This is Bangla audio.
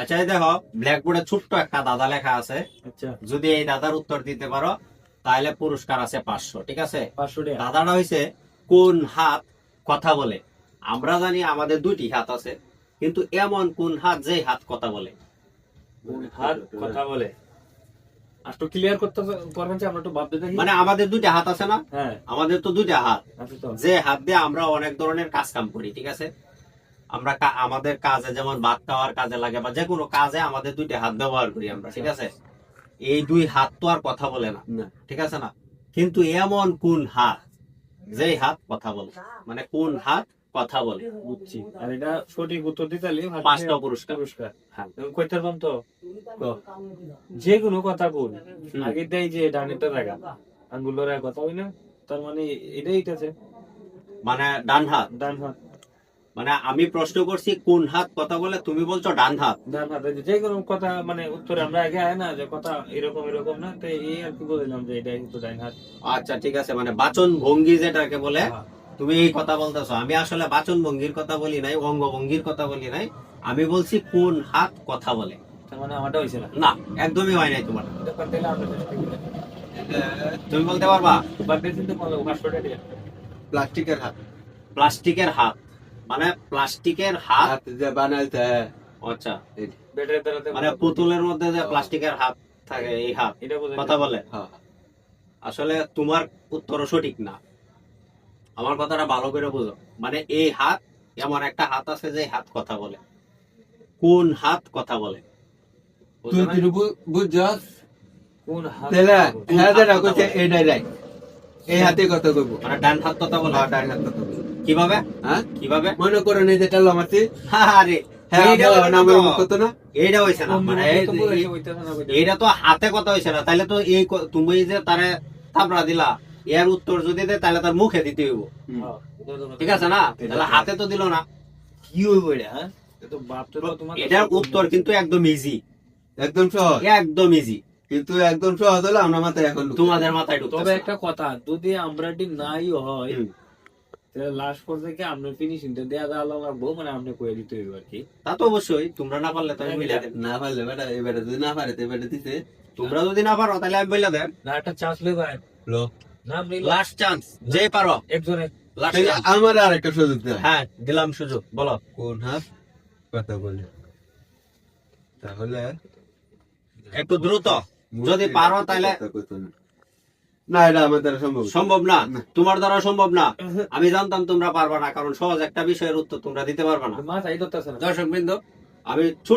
আচ্ছা এই দেখো ব্ল্যাকবোর্ডে ছোট্ট একটা দাদা লেখা আছে, আচ্ছা যদি এই দাদার উত্তর দিতে পারো তাহলে পুরস্কার আছে 500। ঠিক আছে, 500 টাকা। দাদাটা হইছে কোন হাত কথা বলে? আমরা জানি আমাদের দুইটি হাত আছে, কিন্তু এমন কোন হাত যে হাত কথা বলে? কোন হাত কথা বলে? আর একটু ক্লিয়ার করতে পারবেন যে আমরা একটু ভাবতে থাকি। মানে আমাদের দুইটা হাত আছে না? হ্যাঁ আমাদের তো দুইটা হাত, আছে তো। যে হাত দিয়ে আমরা অনেক ধরনের কাজ কাম করি। ঠিক আছে, আমরা আমাদের কাজে যেমন ভাত খাওয়ার কাজে লাগে বা যে কোনো কাজে আমাদের দুইটা হাত ব্যবহার করি আমরা। ঠিক আছে, এই দুই হাত তো আর কথা বলে না, ঠিক আছে না? কিন্তু এমন কোন হাত যে হাত কথা বলে, মানে কোন হাত কথা বলে? বুঝছি। আর এটা সঠিক উত্তর দিতে হলে 5টা পুরস্কার। হ্যাঁ তুমি কইতে পারবেন তো? যে কোনো কথা বল আগে দেই যে ডানেরটা জায়গা আঙ্গুলের কথা হই না, তার মানে এটাই আছে মানে ডান হাত। ডান হাত। মানে আমি প্রশ্ন করছি কোন হাত কথা বলে, তুমি বলছো ডান হাত। ডান হাতে যে কোনো কথা মানে উত্তরে আমরা আগে আয় না যে কথা এরকম এরকম না, তো এই আর কি বললাম যে এটাই কিন্তু ডান হাত। আচ্ছা ঠিক আছে, মানে বাচন ভঙ্গি যেটাকে বলে হ্যাঁ। তুমি এই কথা বলতেছো। আমি আসলে বাচন ভঙ্গির কথা বলি নাই, অঙ্গভঙ্গির কথা বলি নাই, আমি বলছি কোন হাত কথা বলে। তার মানে আমারটা হইছে না। না, একদমই হয় নাই তোমার। এটা করতে গেলে আমরা চেষ্টা করি। তুমি বলতে পারবা? বাদ দিয়ে চিন্তা করলে 500 টাকা দিয়ে। প্লাস্টিকের হাত, প্লাস্টিকের হাত, মানে প্লাস্টিকের হাত। হাত যে বানাইতে আচ্ছা, ব্যাটারি দ্বারাতে মানে পুতুলের মধ্যে যে প্লাস্টিকের হাত থাকে, এই হাত এটা বোঝাই কথা বলে। হ্যাঁ আসলে তোমার উত্তরও সঠিক না, আমার কথাটা ভালো করে বুঝো। মানে এই হাত, এমন একটা হাত আছে যে হাত কথা বলে। কোন হাত কথা বলে? তুই কি বুঝছস? কোন হাত তাহলে হ্যাঁ যেটা হাত কইছে কথা বলে। এইটাই রাই, এই হাতে কথা কইব। মানে ডান হাত কথা বলে। হ্যাঁ ডান হাত কথা কইব। কিভাবে? হ্যাঁ কিভাবে? মনে করো নি যেটা লমাতি আরে হ্যাঁ এইটা আমার হইছে না নামের তো। মুখ কত না এইটা হইছে না, মানে এইটা তো হাতে কথা হইছে না। তাহলে তো এই তুমি যে তারে থাপড়া দিলা, এর উত্তর যদি দেয় তাহলে তার মুখে দিতে হইব। ঠিক আছে না? তাহলে হাতে তো দিল না, কি হইব এটা? হ্যাঁ, এটার উত্তর কিন্তু একদম ইজি, একদম সহজ, একদম ইজি। কিন্তু একদম সহজ হলো আমরা মাথায় এখন ঢুকছে। তোমাদের মাথায় ঢুকতেছে তবে না। একটা কথা, যদি আমরা নাই হয় হুম, তাহলে লাস্ট পর্যায়ে আমরা ফিনিশিংটা দেয়া দেওয়া লাগবো, মানে আপনি কয়ে দিতে হইব আর কি। তা তো অবশ্যই, তোমরা না পারলে তো আমি বইলা দেব। না পারলে বেটা এবারে যদি না পারে তো এবারে দিতে তোমরা যদি না পারো তাহলে আমি বইলা দেব। না একটা চান্স লই ভাই, লো। নাম লই লাস্ট চান্স, যে পারো একজনে। লাস্ট তাহলে চান্স। আমার আর একটা সুযোগ দেয়। হ্যাঁ, দিলাম সুযোগ, বলো। কোন হাত কথা বলে? তাহলে একটু দ্রুত, যদি পারো তাহলে। কথা কইতো না। না এটা আমার দ্বারা সম্ভব না। সম্ভব না, না। তোমার দ্বারা সম্ভব না। আমি জানতাম তোমরা পারবা না, কারণ সহজ একটা বিষয়ের উত্তর তোমরা দিতে পারবা না। মাথায় ধরতেছে না। দর্শক বৃন্দ, আমি ছোট